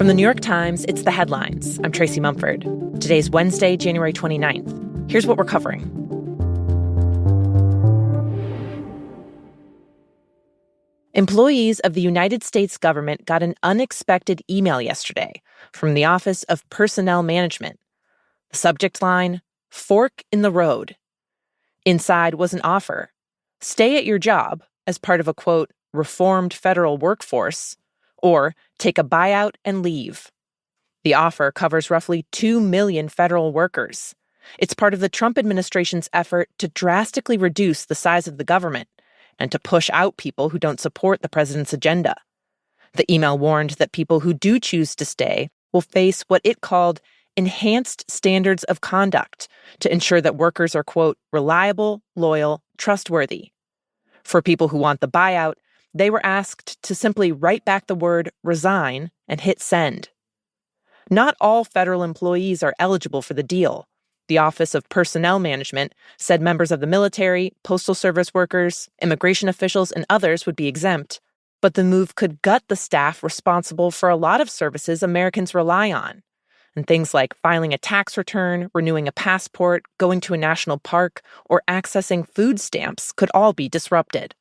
From the New York Times, it's The Headlines. I'm Tracy Mumford. Today's Wednesday, January 29th. Here's what we're covering. Employees of the United States government got an unexpected email yesterday from the Office of Personnel Management. The subject line, "Fork in the Road." Inside was an offer. Stay at your job as part of a, quote, reformed federal workforce, or take a buyout and leave. The offer covers roughly 2 million federal workers. It's part of the Trump administration's effort to drastically reduce the size of the government and to push out people who don't support the president's agenda. The email warned that people who do choose to stay will face what it called enhanced standards of conduct to ensure that workers are, quote, reliable, loyal, trustworthy. For people who want the buyout, they were asked to simply write back the word resign and hit send. Not all federal employees are eligible for the deal. The Office of Personnel Management said members of the military, postal service workers, immigration officials, and others would be exempt. But the move could gut the staff responsible for a lot of services Americans rely on. And things like filing a tax return, renewing a passport, going to a national park, or accessing food stamps could all be disrupted.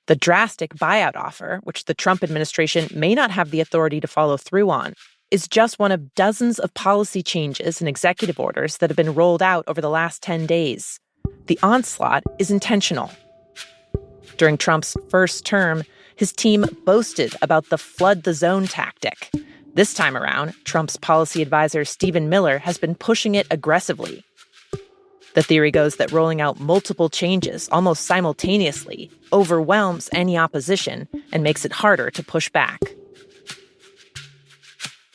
The drastic buyout offer, which the Trump administration may not have the authority to follow through on, is just one of dozens of policy changes and executive orders that have been rolled out over the last 10 days. The onslaught is intentional. During Trump's first term, his team boasted about the flood the zone tactic. This time around, Trump's policy advisor Stephen Miller has been pushing it aggressively. The theory goes that rolling out multiple changes almost simultaneously overwhelms any opposition and makes it harder to push back.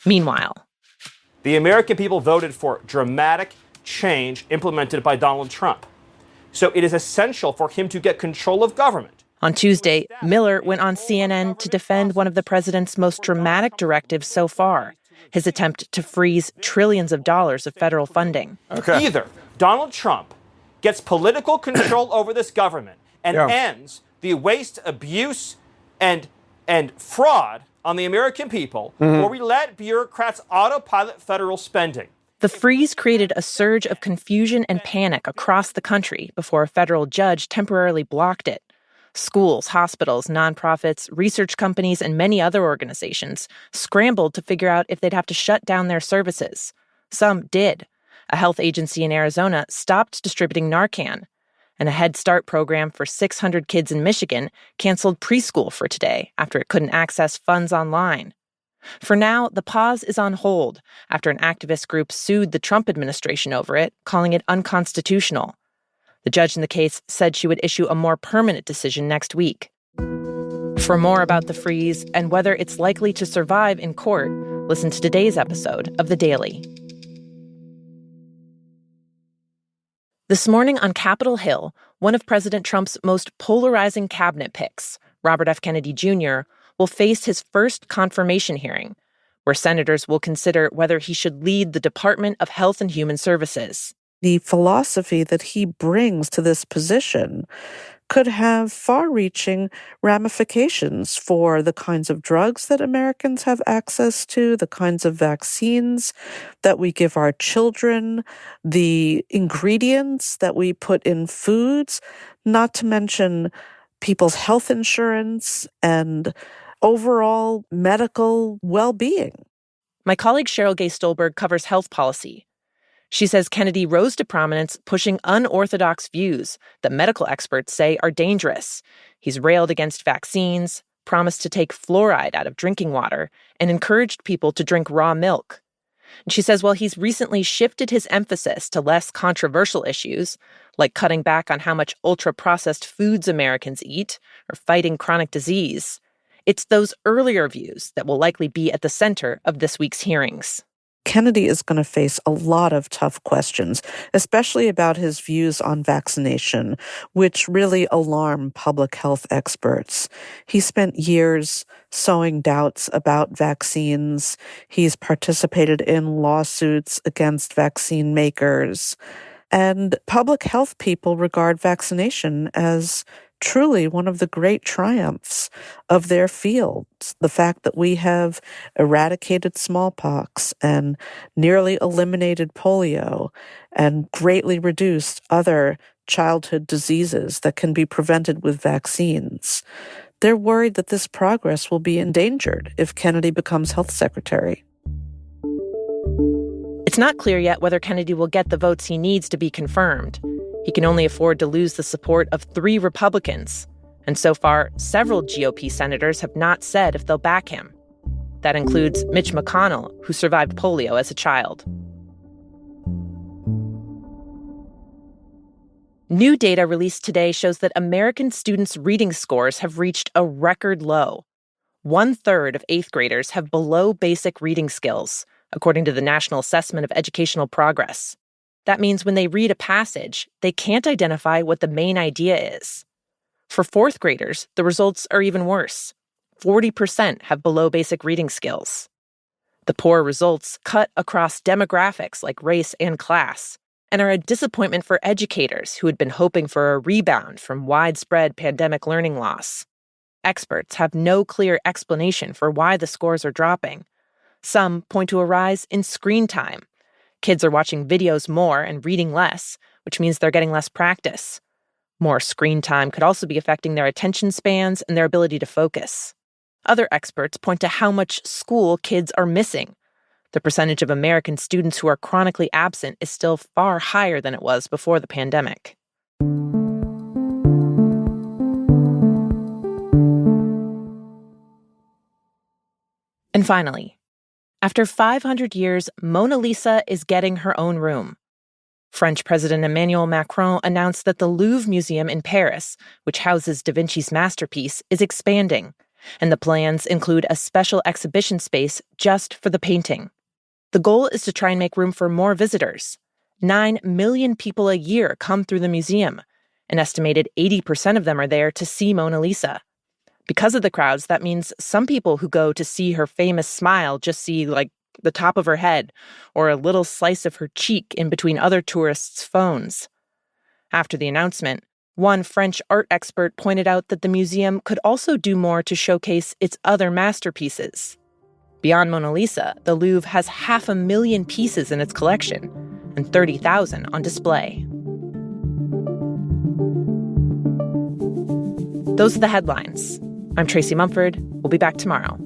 Meanwhile, the American people voted for dramatic change implemented by Donald Trump. So it is essential for him to get control of government. On Tuesday, Miller went on CNN to defend one of the president's most dramatic directives so far, his attempt to freeze trillions of dollars of federal funding. Okay. Either Donald Trump gets political control over this government and ends the waste, abuse, and fraud on the American people, or we let bureaucrats autopilot federal spending. The freeze created a surge of confusion and panic across the country before a federal judge temporarily blocked it. Schools, hospitals, nonprofits, research companies, and many other organizations scrambled to figure out if they'd have to shut down their services. Some did. A health agency in Arizona stopped distributing Narcan, and a Head Start program for 600 kids in Michigan canceled preschool for today after it couldn't access funds online. For now, the pause is on hold after an activist group sued the Trump administration over it, calling it unconstitutional. The judge in the case said she would issue a more permanent decision next week. For more about the freeze and whether it's likely to survive in court, listen to today's episode of The Daily. This morning on Capitol Hill, one of President Trump's most polarizing cabinet picks, Robert F. Kennedy Jr., will face his first confirmation hearing, where senators will consider whether he should lead the Department of Health and Human Services. The philosophy that he brings to this position could have far-reaching ramifications for the kinds of drugs that Americans have access to, the kinds of vaccines that we give our children, the ingredients that we put in foods, not to mention people's health insurance and overall medical well-being. My colleague Cheryl Gay Stolberg covers health policy. She says Kennedy rose to prominence pushing unorthodox views that medical experts say are dangerous. He's railed against vaccines, promised to take fluoride out of drinking water, and encouraged people to drink raw milk. And she says while he's recently shifted his emphasis to less controversial issues, like cutting back on how much ultra-processed foods Americans eat or fighting chronic disease, it's those earlier views that will likely be at the center of this week's hearings. Kennedy is going to face a lot of tough questions, especially about his views on vaccination, which really alarm public health experts. He spent years sowing doubts about vaccines. He's participated in lawsuits against vaccine makers. And public health people regard vaccination as truly one of the great triumphs of their fields. The fact that we have eradicated smallpox and nearly eliminated polio and greatly reduced other childhood diseases that can be prevented with vaccines. They're worried that this progress will be endangered if Kennedy becomes health secretary. It's not clear yet whether Kennedy will get the votes he needs to be confirmed. He can only afford to lose the support of 3 Republicans. And so far, several GOP senators have not said if they'll back him. That includes Mitch McConnell, who survived polio as a child. New data released today shows that American students' reading scores have reached a record low. 1/3 of 8th graders have below basic reading skills, according to the National Assessment of Educational Progress. That means when they read a passage, they can't identify what the main idea is. For 4th graders, the results are even worse. 40% have below basic reading skills. The poor results cut across demographics like race and class, and are a disappointment for educators who had been hoping for a rebound from widespread pandemic learning loss. Experts have no clear explanation for why the scores are dropping. Some point to a rise in screen time. Kids are watching videos more and reading less, which means they're getting less practice. More screen time could also be affecting their attention spans and their ability to focus. Other experts point to how much school kids are missing. The percentage of American students who are chronically absent is still far higher than it was before the pandemic. And finally, after 500 years, Mona Lisa is getting her own room. French President Emmanuel Macron announced that the Louvre Museum in Paris, which houses Da Vinci's masterpiece, is expanding, and the plans include a special exhibition space just for the painting. The goal is to try and make room for more visitors. 9 million people a year come through the museum. An estimated 80% of them are there to see Mona Lisa. Because of the crowds, that means some people who go to see her famous smile just see, the top of her head or a little slice of her cheek in between other tourists' phones. After the announcement, one French art expert pointed out that the museum could also do more to showcase its other masterpieces. Beyond Mona Lisa, the Louvre has 500,000 pieces in its collection and 30,000 on display. Those are the headlines. I'm Tracy Mumford. We'll be back tomorrow.